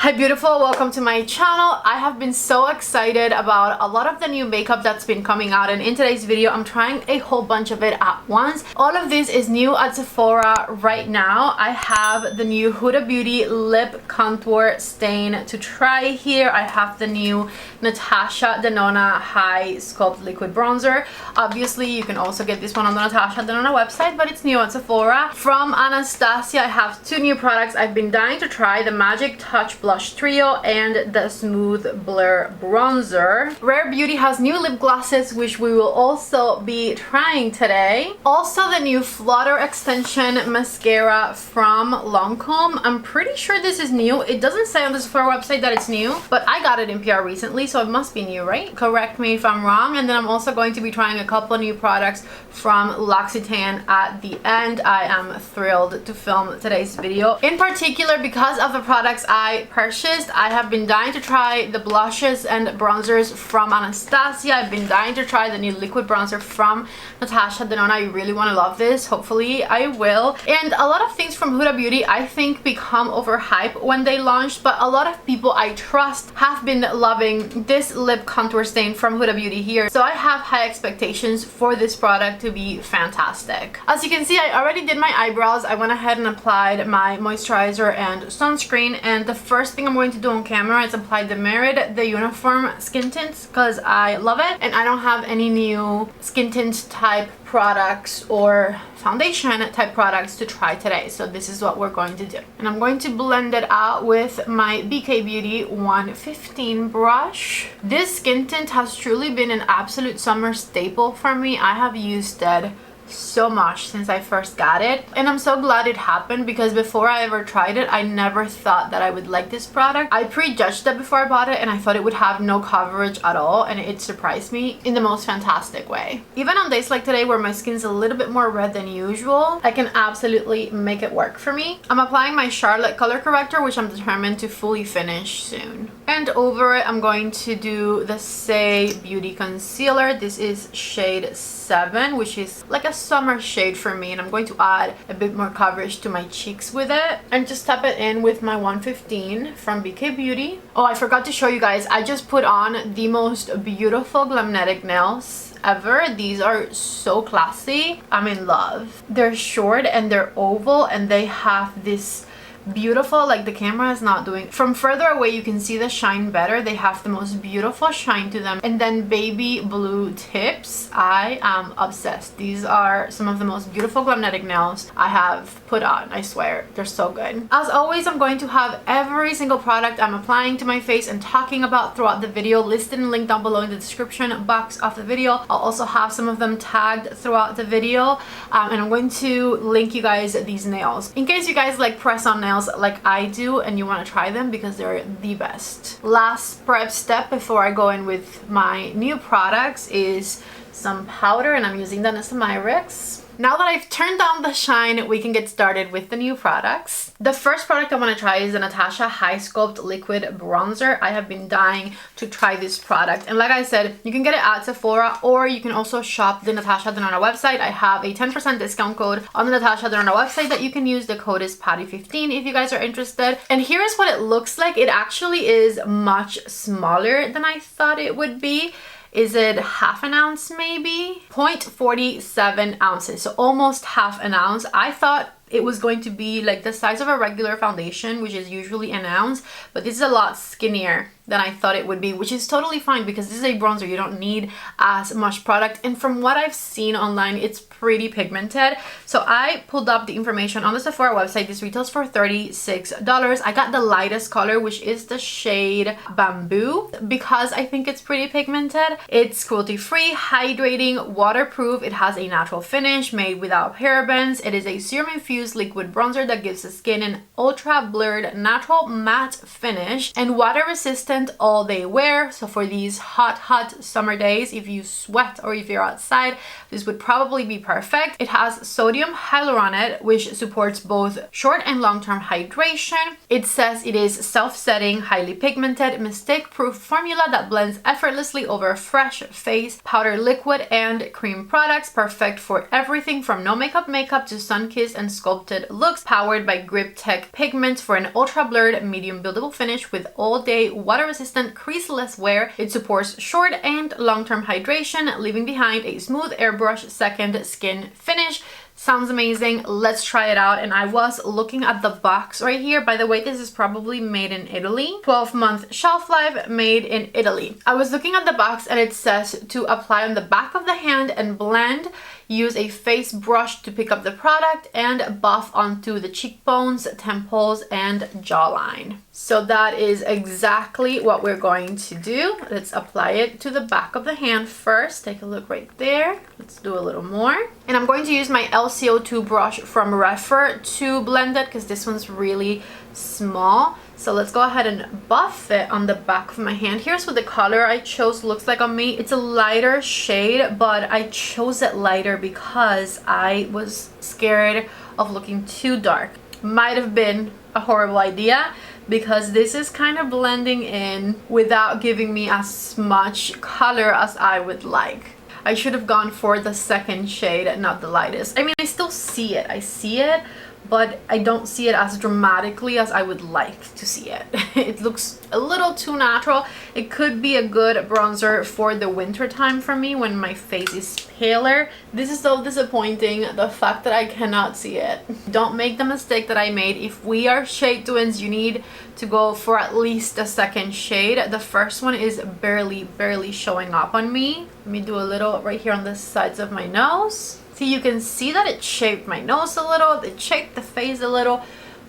Hi beautiful, welcome to my channel. I have been so excited about a lot of the new makeup that's been coming out, and in today's video I'm trying a whole bunch of it at once. All of this is new at Sephora right now. I have the new Huda Beauty lip contour stain to try here. I have the new Natasha Denona Hy-Sculpt liquid bronzer. Obviously you can also get this one on the Natasha Denona website, but it's new at Sephora. From Anastasia I have two new products I've been dying to try: the Magic Touch Blush Trio and the Smooth Blur Bronzer. Rare Beauty has new lip glosses, which we will also be trying today. Also the new Flutter Extension Mascara from Lancome. I'm pretty sure this is new. It doesn't say on the Sephora website that it's new, but I got it in PR recently, so it must be new, right? Correct me if I'm wrong. And then I'm also going to be trying a couple of new products from L'Occitane at the end. I am thrilled to film today's video, in particular because of the products I purchased. I have been dying to try the blushes and bronzers from Anastasia. I've been dying to try the new liquid bronzer from Natasha Denona. I really want to love this. Hopefully I will. And a lot of things from Huda Beauty I think become overhyped when they launched, but a lot of people I trust have been loving this lip contour stain from Huda Beauty here. So I have high expectations for this product to be fantastic. As you can see, I already did my eyebrows. I went ahead and applied my moisturizer and sunscreen, and the first thing I'm going to do on camera is apply the Merit the Uniform skin tints because I love it, and I don't have any new skin tint type products or foundation type products to try today, so this is what we're going to do. And I'm going to blend it out with my BK Beauty 115 brush. This skin tint has truly been an absolute summer staple for me. I have used it so much since I first got it, and I'm so glad it happened because before I ever tried it I never thought that I would like this product. I prejudged it before I bought it and I thought it would have no coverage at all, and it surprised me in the most fantastic way. Even on days like today where my skin's a little bit more red than usual, I can absolutely make it work for me. I'm applying my Charlotte color corrector, which I'm determined to fully finish soon. And over it I'm going to do the Say Beauty concealer. This is shade 7, which is like a summer shade for me, and I'm going to add a bit more coverage to my cheeks with it and just tap it in with my 115 from BK Beauty. Oh, I forgot to show you guys, I just put on the most beautiful Glamnetic nails ever. These are so classy. I'm in love. They're short and they're oval, and they have this beautiful, like the camera is not doing, from further away you can see the shine better. They have the most beautiful shine to them, and then baby blue tips. I am obsessed. These are some of the most beautiful Glamnetic nails I have put on. I swear they're so good. As always, I'm going to have every single product I'm applying to my face and talking about throughout the video listed and linked down below in the description box of the video. I'll also have some of them tagged throughout the video, and I'm going to link you guys these nails in case you guys like press-on nails like I do and you want to try them because they're the best. Last prep step before I go in with my new products is some powder, and I'm using the Myrex. Now that I've turned down the shine, we can get started with the new products. The first product I want to try is the Natasha Hy-Sculpt liquid bronzer. I have been dying to try this product, and like I said, you can get it at Sephora or you can also shop the Natasha Denona website. I have a 10% discount code on the Natasha Denona website that you can use. The code is PATTY15 if you guys are interested. And here is what it looks like. It actually is much smaller than I thought it would be. Is it half an ounce maybe? 0.47 ounces, so almost half an ounce. I thought it was going to be like the size of a regular foundation, which is usually an ounce, but this is a lot skinnier than I thought it would be, which is totally fine because this is a bronzer. You don't need as much product, and from what I've seen online, it's pretty pigmented. So I pulled up the information on the Sephora website. This retails for $36. I got the lightest color, which is the shade Bamboo, because I think it's pretty pigmented. It's cruelty-free, hydrating, waterproof. It has a natural finish made without parabens. It is a serum-infused liquid bronzer that gives the skin an ultra blurred natural matte finish and water resistant excellent all day wear. So for these hot summer days, if you sweat or if you're outside, this would probably be perfect. It has sodium hyaluronate, which supports both short and long-term hydration. It says it is self-setting, highly pigmented, mistake-proof formula that blends effortlessly over fresh face, powder, liquid, and cream products, perfect for everything from no makeup to sun-kissed and sculpted looks, powered by Grip Tech pigments for an ultra-blurred, medium buildable finish with all-day water-resistant, creaseless wear. It supports short and long-term hydration, leaving behind a smooth airbrush second skin finish. Sounds amazing. Let's try it out. And I was looking at the box right here. By the way, this is probably made in Italy. 12-month shelf life, made in Italy. I was looking at the box and it says to apply on the back of the hand and blend. Use a face brush to pick up the product and buff onto the cheekbones, temples, and jawline. So that is exactly what we're going to do. Let's apply it to the back of the hand first. Take a look right there. Let's do a little more. And I'm going to use my LCO2 brush from Refer to blend it because this one's really small. So let's go ahead and buff it on the back of my hand. Here's what the color I chose looks like on me. It's a lighter shade, but I chose it lighter because I was scared of looking too dark. Might have been a horrible idea because this is kind of blending in without giving me as much color as I would like. I should have gone for the second shade, not the lightest. I mean, I still see it. I see it, but I don't see it as dramatically as I would like to see it. It looks a little too natural. It could be a good bronzer for the winter time for me when my face is paler. This is so disappointing, the fact that I cannot see it. Don't make the mistake that I made. If we are shade twins, you need to go for at least the second shade. The first one is barely showing up on me. Let me do a little right here on the sides of my nose. See, you can see that it shaped my nose a little, it shaped the face a little,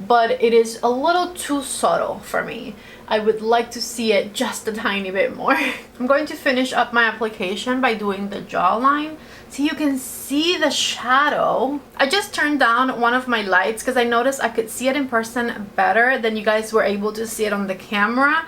but it is a little too subtle for me. I would like to see it just a tiny bit more. I'm going to finish up my application by doing the jawline. See, you can see the shadow. I just turned down one of my lights because I noticed I could see it in person better than you guys were able to see it on the camera.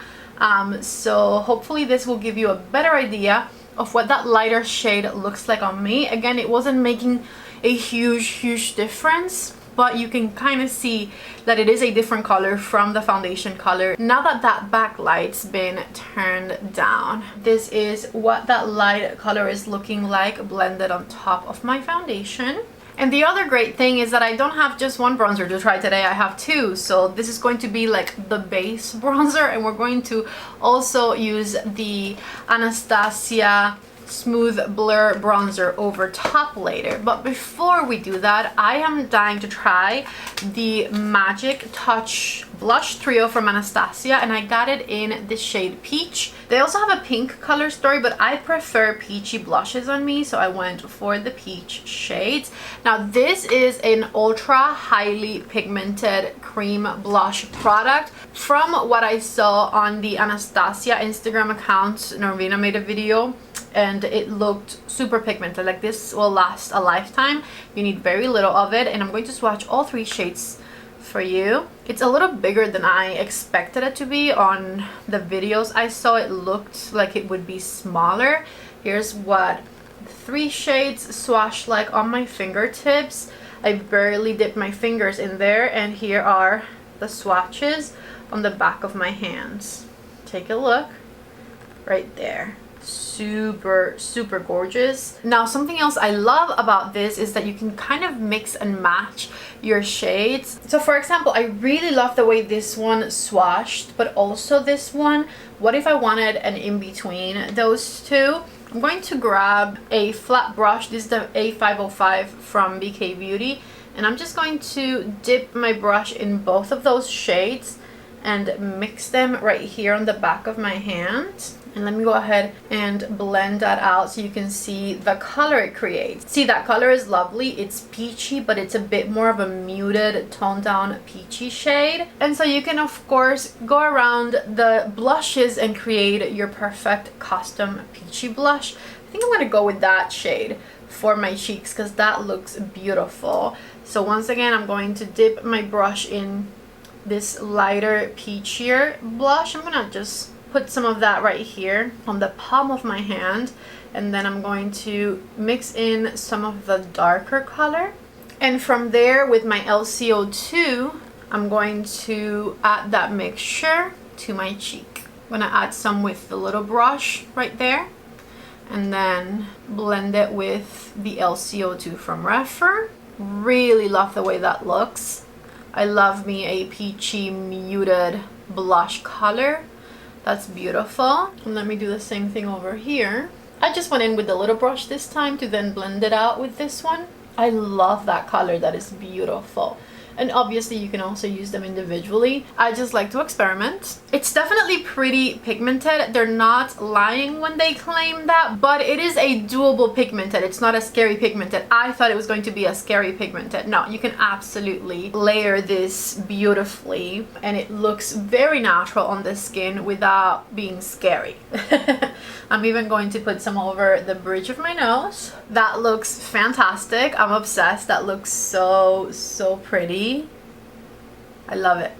So hopefully this will give you a better idea of what that lighter shade looks like on me. Again, it wasn't making a huge difference, but you can kind of see that it is a different color from the foundation color. Now that that backlight's been turned down, this is what that light color is looking like blended on top of my foundation. And the other great thing is that I don't have just one bronzer to try today, I have two. So this is going to be like the base bronzer, and we're going to also use the Anastasia Smooth Blur bronzer over top later. But before we do that, I am dying to try the Magic Touch Blush Trio from Anastasia, and I got it in the shade Peach. They also have a pink color story, but I prefer peachy blushes on me, so I went for the peach shades. Now this is an ultra highly pigmented cream blush product. From what I saw on the Anastasia Instagram account, Norvina made a video and it looked super pigmented. Like, this will last a lifetime. You need very little of it, and I'm going to swatch all three shades for you. It's a little bigger than I expected it to be. On the videos I saw, it looked like it would be smaller. Here's what the three shades swatch like on my fingertips. I barely dipped my fingers in there, and here are the swatches on the back of my hands. Take a look right there. Super gorgeous. Now, something else I love about this is that you can kind of mix and match your shades. So for example, I really love the way this one swatched, but also this one. What if I wanted an in-between those two? I'm going to grab a flat brush. This is the A505 from BK Beauty, and I'm just going to dip my brush in both of those shades and mix them right here on the back of my hand. And let me go ahead and blend that out so you can see the color it creates. See, that color is lovely. It's peachy, but it's a bit more of a muted, toned down peachy shade. And so you can, of course, go around the blushes and create your perfect custom peachy blush. I think I'm gonna go with that shade for my cheeks because that looks beautiful. So once again, I'm going to dip my brush in this lighter peachier blush. I'm gonna just put some of that right here on the palm of my hand, and then I'm going to mix in some of the darker color. And from there, with my LCO2, I'm going to add that mixture to my cheek. I'm gonna add some with the little brush right there, and then blend it with the LCO2 from Refer. Really love the way that looks. I love me a peachy muted blush color. That's beautiful. And let me do the same thing over here. I just went in with the little brush this time to then blend it out with this one. I love that color. That is beautiful. And obviously you can also use them individually. I just like to experiment. It's definitely pretty pigmented. They're not lying when they claim that, but it is a doable pigmented. It's not a scary pigmented. I thought it was going to be a scary pigmented. No, you can absolutely layer this beautifully, and it looks very natural on the skin without being scary. I'm even going to put some over the bridge of my nose. That looks fantastic. I'm obsessed. That looks so pretty. I love it.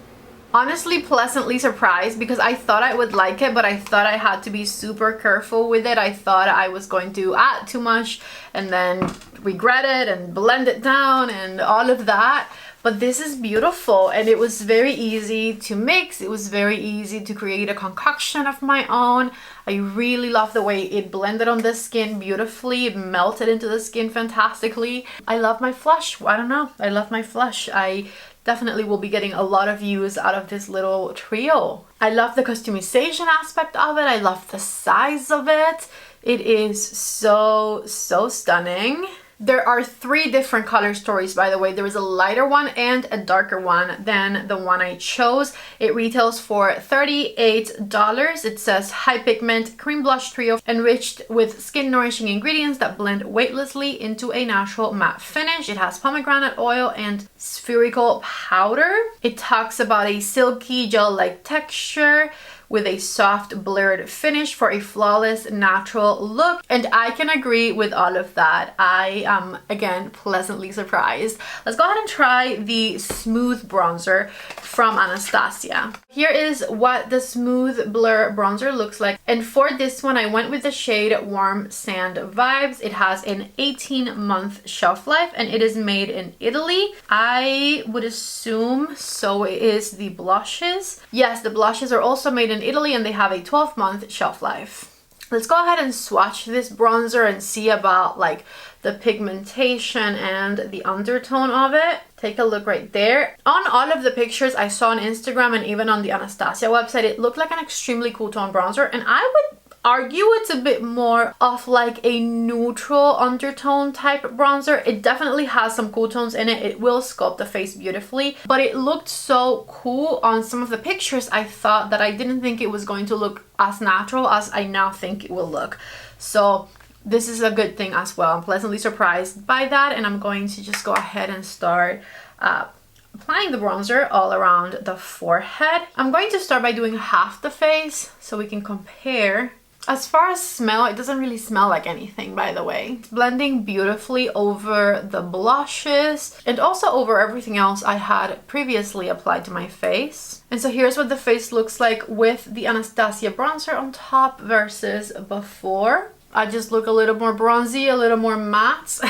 Honestly, pleasantly surprised, because I thought I would like it, but I thought I had to be super careful with it. I thought I was going to add too much and then regret it and blend it down and all of that. But this is beautiful, and it was very easy to mix. It was very easy to create a concoction of my own. I really love the way it blended on the skin beautifully. It melted into the skin fantastically. I love my flush. I don't know. I love my flush. I definitely will be getting a lot of use out of this little trio. I love the customization aspect of it. I love the size of it. It is so stunning. There are 3 different color stories, by the way. There is a lighter one and a darker one than the one I chose. It retails for $38. It says high pigment cream blush trio enriched with skin nourishing ingredients that blend weightlessly into a natural matte finish. It has pomegranate oil and spherical powder. It talks about a silky gel-like texture with a soft blurred finish for a flawless natural look, and I can agree with all of that. I am again pleasantly surprised. Let's go ahead and try the smooth bronzer from Anastasia. Here is what the smooth blur bronzer looks like, and for this one I went with the shade Warm Sand Vibes. It has an 18-month shelf life and it is made in Italy. I would assume so is the blushes. Yes, the blushes are also made in Italy and they have a 12-month shelf life. Let's go ahead and swatch this bronzer and see about like the pigmentation and the undertone of it. Take a look right there. On all of the pictures I saw on Instagram and even on the Anastasia website, it looked like an extremely cool tone bronzer, and I would argue it's a bit more of like a neutral undertone type bronzer. It definitely has some cool tones in it. It will sculpt the face beautifully, but it looked so cool on some of the pictures. I thought that I didn't think it was going to look as natural as I now think it will look. So this is a good thing as well. I'm pleasantly surprised by that, and I'm going to just go ahead and start applying the bronzer all around the forehead. I'm going to start by doing half the face so we can compare. As far as smell, it doesn't really smell like anything, by the way. It's blending beautifully over the blushes and also over everything else I had previously applied to my face. And so here's what the face looks like with the Anastasia bronzer on top versus before. I just look a little more bronzy, a little more matte.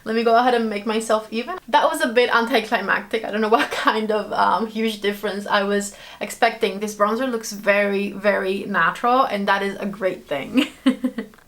Let me go ahead and make myself even. That was a bit anticlimactic. I don't know what kind of huge difference I was expecting. This bronzer looks very natural, and that is a great thing.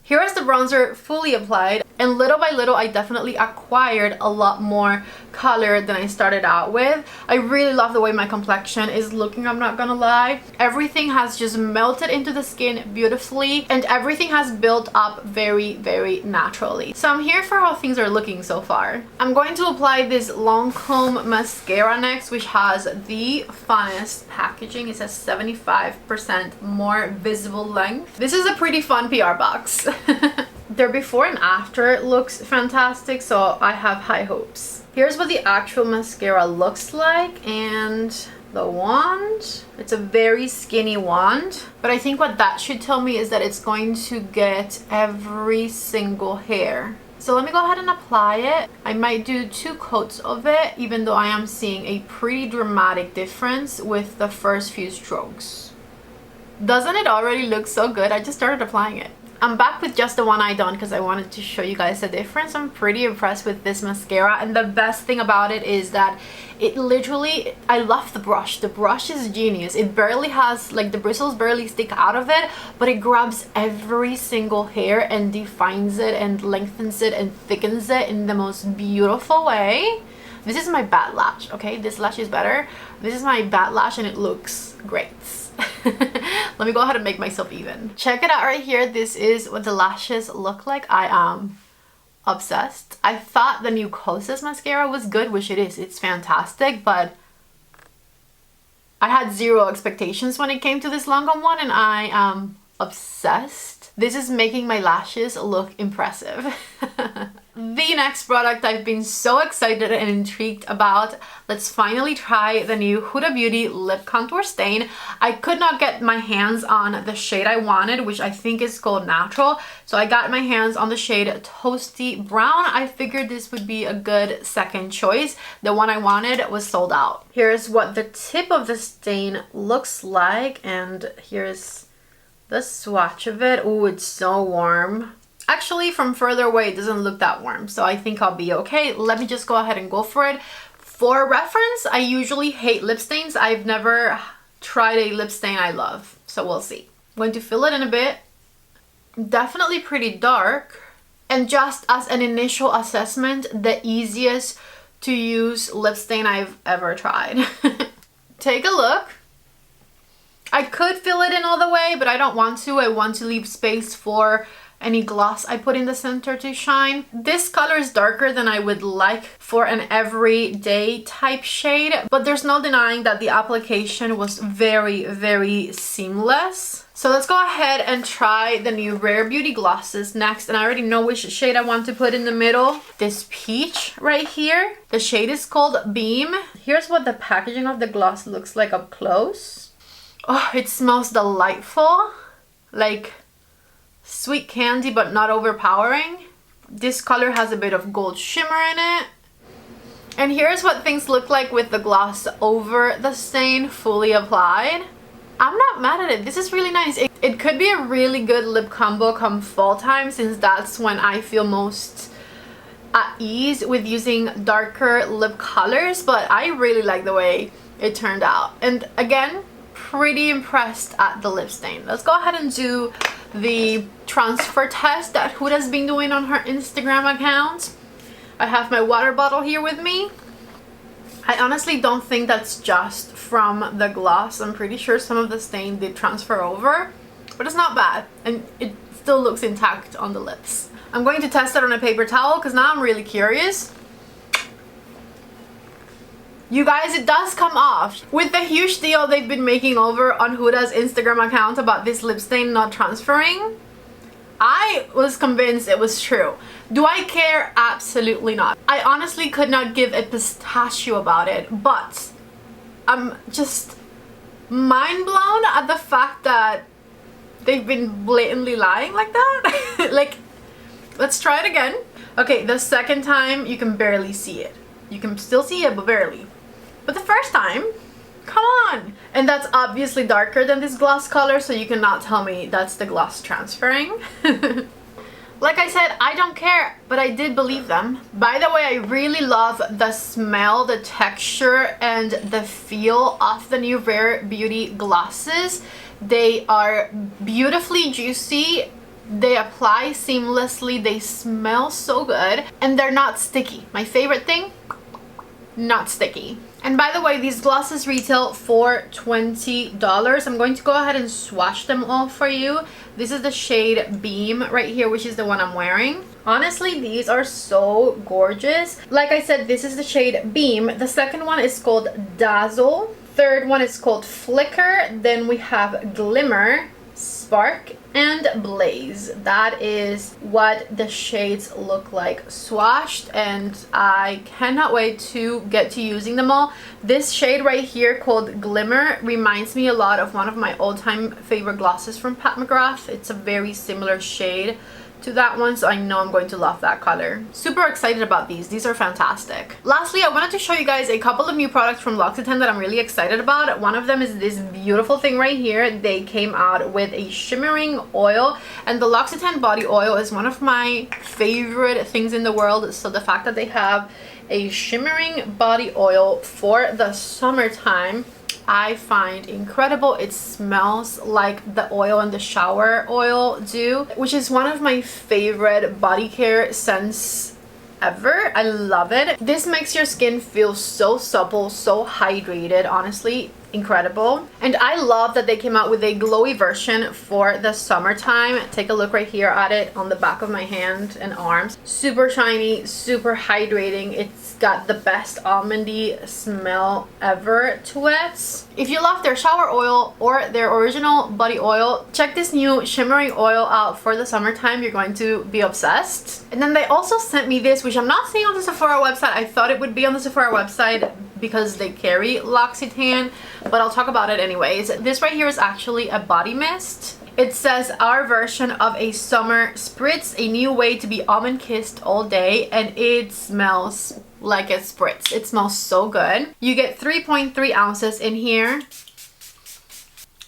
Here is the bronzer fully applied, and little by little I definitely acquired a lot more color than I started out with. I really love the way my complexion is looking, I'm not gonna lie. Everything has just melted into the skin beautifully, and everything has built up very naturally. So I'm here for how things are looking so far. I'm going to apply this Lancome mascara next, which has the funnest packaging. It says 75% more visible length. This is a pretty fun PR box. Their before and after looks fantastic, so I have high hopes. Here's what the actual mascara looks like, and the wand. It's a very skinny wand, but I think what that should tell me is that it's going to get every single hair. So let me go ahead and apply it. I might do 2 coats of it, even though I am seeing a pretty dramatic difference with the first few strokes. Doesn't it already look so good? I just started applying it. I'm back with just the one eye done because I wanted to show you guys the difference. I'm pretty impressed with this mascara, and the best thing about it is that it literally, I love the brush. The brush is genius. It barely has, like, the bristles barely stick out of it, but it grabs every single hair and defines it and lengthens it and thickens it in the most beautiful way. This is my bad lash, okay? This lash is better. This is my bad lash and it looks great. Let me go ahead and make myself even. Check it out right here. This is what the lashes look like. I am obsessed. I thought the new Kosas mascara was good, which it is. It's fantastic, but I had zero expectations when it came to this Longom one, and I am obsessed. This is making my lashes look impressive. The next product I've been so excited and intrigued about. Let's finally try the new Huda Beauty Lip Contour Stain. I could not get my hands on the shade I wanted, which I think is called Natural. So I got my hands on the shade Toasty Brown. I figured this would be a good second choice. The one I wanted was sold out. Here's what the tip of the stain looks like, and here's the swatch of it. Oh, it's so warm. Actually, from further away, it doesn't look that warm, so I think I'll be okay. Let me just go ahead and go for it. For reference, I usually hate lip stains. I've never tried a lip stain I love, so we'll see. I'm going to fill it in a bit. Definitely pretty dark. And just as an initial assessment, the easiest to use lip stain I've ever tried. Take a look. I could fill it in all the way, but I don't want to. I want to leave space for any gloss I put in the center to shine. This color is darker than I would like for an everyday type shade, but there's no denying that the application was very, very seamless. So let's go ahead and try the new Rare Beauty glosses next, and I already know which shade I want to put in the middle. This peach right here. The shade is called Beam. Here's what the packaging of the gloss looks like up close. Oh, it smells delightful. Like sweet candy, but not overpowering. This color has a bit of gold shimmer in it. And here's what things look like with the gloss over the stain fully applied. I'm not mad at it. This is really nice. It could be a really good lip combo come fall time, since that's when I feel most at ease with using darker lip colors, but I really like the way it turned out. And again, pretty impressed at the lip stain. Let's go ahead and do the transfer test that Huda's been doing on her Instagram account. I have my water bottle here with me. I honestly don't think that's just from the gloss. I'm pretty sure some of the stain did transfer over, but it's not bad, and it still looks intact on the lips. I'm going to test it on a paper towel because now I'm really curious. You guys, it does come off. With the huge deal they've been making over on Huda's Instagram account about this lip stain not transferring, I was convinced it was true. Do I care? Absolutely not. I honestly could not give a pistachio about it, but I'm just mind blown at the fact that they've been blatantly lying like that. Like, let's try it again. Okay, the second time you can barely see it. You can still see it, but barely. But the first time, come on! And that's obviously darker than this gloss color, so you cannot tell me that's the gloss transferring. Like I said, I don't care, but I did believe them. By the way, I really love the smell, the texture, and the feel of the new Rare Beauty glosses. They are beautifully juicy. They apply seamlessly. They smell so good, and they're not sticky. My favorite thing, not sticky. And by the way, these glosses retail for $20. I'm going to go ahead and swatch them all for you. This is the shade Beam right here, which is the one I'm wearing. Honestly, these are so gorgeous. Like I said, this is the shade Beam. The second one is called Dazzle. Third one is called Flicker. Then we have Glimmer, Spark, and Blaze. That is what the shades look like swatched, and I cannot wait to get to using them all. This shade right here called Glimmer reminds me a lot of one of my all-time favorite glosses from Pat McGrath. It's a very similar shade to that one, so I know I'm going to love that color. Super excited about these. These are fantastic. Lastly, I wanted to show you guys a couple of new products from L'Occitane that I'm really excited about. One of them is this beautiful thing right here. They came out with a shimmering oil, and the L'Occitane body oil is one of my favorite things in the world. So the fact that they have a shimmering body oil for the summertime, I find incredible. It smells like the oil in the shower oil do, which is one of my favorite body care scents ever. I love it. This makes your skin feel so supple, so hydrated. Honestly, incredible. And I love that they came out with a glowy version for the summertime. Take a look right here at it on the back of my hand and arms. Super shiny, super hydrating. It's got the best almondy smell ever to it. If you love their shower oil or their original body oil, check this new shimmering oil out for the summertime. You're going to be obsessed. And then they also sent me this, which I'm not seeing on the Sephora website. I thought it would be on the Sephora website because they carry L'Occitane, but I'll talk about it anyways. This right here is actually a body mist. It says our version of a summer spritz, a new way to be almond kissed all day, and it smells like a spritz. It smells so good. You get 3.3 ounces in here.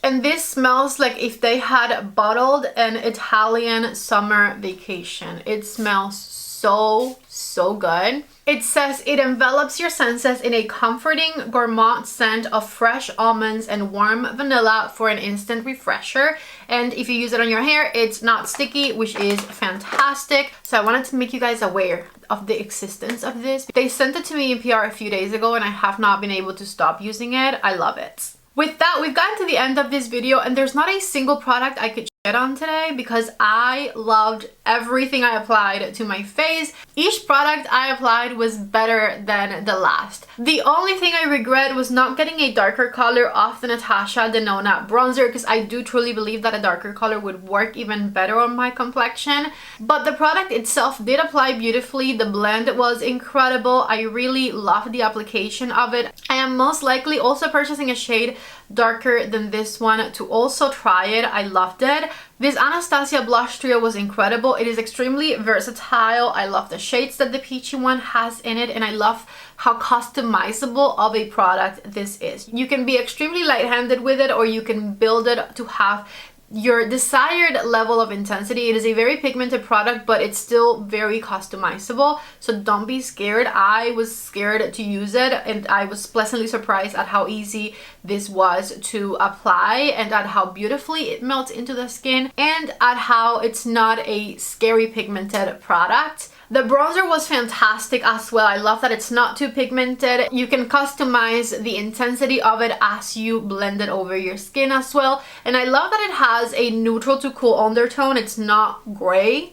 And this smells like if they had bottled an Italian summer vacation. It smells so good. It says it envelops your senses in a comforting gourmand scent of fresh almonds and warm vanilla for an instant refresher. And if you use it on your hair, it's not sticky, which is fantastic. So I wanted to make you guys aware of the existence of this. They sent it to me in PR a few days ago and I have not been able to stop using it. I love it. With that, we've gotten to the end of this video, and there's not a single product I could shit on today because I loved everything I applied to my face. Each product I applied was better than the last. The only thing I regret was not getting a darker color off the Natasha Denona bronzer, because I do truly believe that a darker color would work even better on my complexion. But the product itself did apply beautifully. The blend was incredible. I really loved the application of it. I am most likely also purchasing a shade darker than this one to also try it. I loved it. This Anastasia blush trio was incredible. It is extremely versatile. I love the shades that the peachy one has in it, and I love how customizable of a product this is. You can be extremely light-handed with it, or you can build it to have your desired level of intensity. It is a very pigmented product, but it's still very customizable, so don't be scared. I was scared to use it, and I was pleasantly surprised at how easy this was to apply, and at how beautifully it melts into the skin, and at how it's not a scary pigmented product. The bronzer was fantastic as well. I love that it's not too pigmented. You can customize the intensity of it as you blend it over your skin as well. And I love that it has a neutral to cool undertone. It's not gray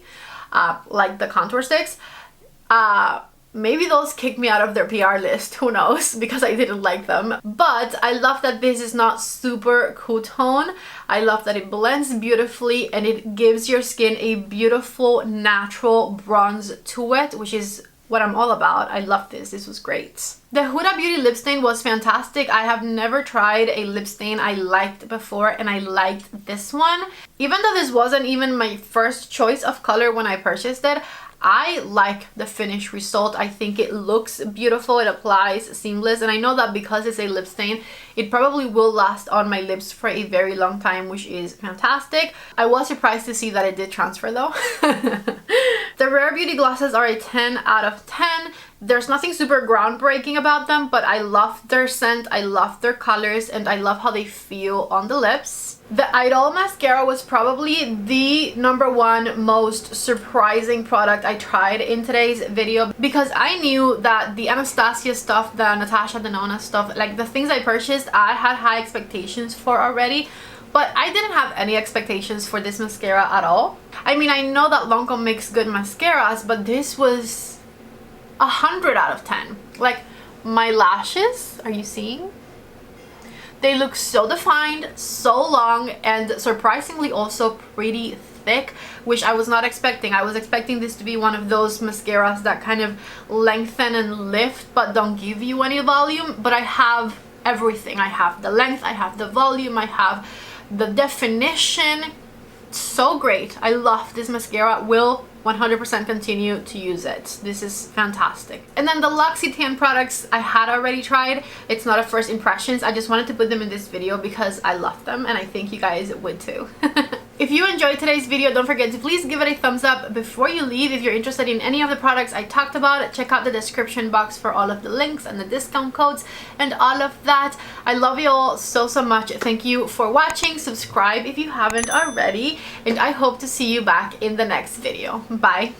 like the contour sticks. Maybe those kicked me out of their PR list, who knows, because I didn't like them. But I love that this is not super cool tone. I love that it blends beautifully and it gives your skin a beautiful natural bronze to it, which is what I'm all about. I love this. This was great. The Huda Beauty lip stain was fantastic. I have never tried a lip stain I liked before, and I liked this one. Even though this wasn't even my first choice of color when I purchased it, I like the finished result. I think it looks beautiful, it applies seamless, and I know that because it's a lip stain, it probably will last on my lips for a very long time, which is fantastic. I was surprised to see that it did transfer though. The Rare Beauty glosses are a 10 out of 10. There's nothing super groundbreaking about them, but I love their scent, I love their colors, and I love how they feel on the lips. The Idol mascara was probably the #1 most surprising product I tried in today's video, because I knew that the Anastasia stuff, the Natasha Denona stuff, like the things I purchased, I had high expectations for already. But I didn't have any expectations for this mascara at all. I mean, I know that Lancome makes good mascaras, but this was 100 out of 10. Like, my lashes, are you seeing? They look so defined, so long, and surprisingly also pretty thick, which I was not expecting. I was expecting this to be one of those mascaras that kind of lengthen and lift but don't give you any volume. But I have everything. I have the length, I have the volume, I have the definition. so great. I love this mascara. Will 100% continue to use it. This is fantastic. And then the L'Occitane products I had already tried. It's not a first impressions. I just wanted to put them in this video because I love them and I think you guys would too. If you enjoyed today's video, don't forget to please give it a thumbs up before you leave. If you're interested in any of the products I talked about, check out the description box for all of the links and the discount codes and all of that. I love you all so much. Thank you for watching. Subscribe if you haven't already, and I hope to see you back in the next video. Bye.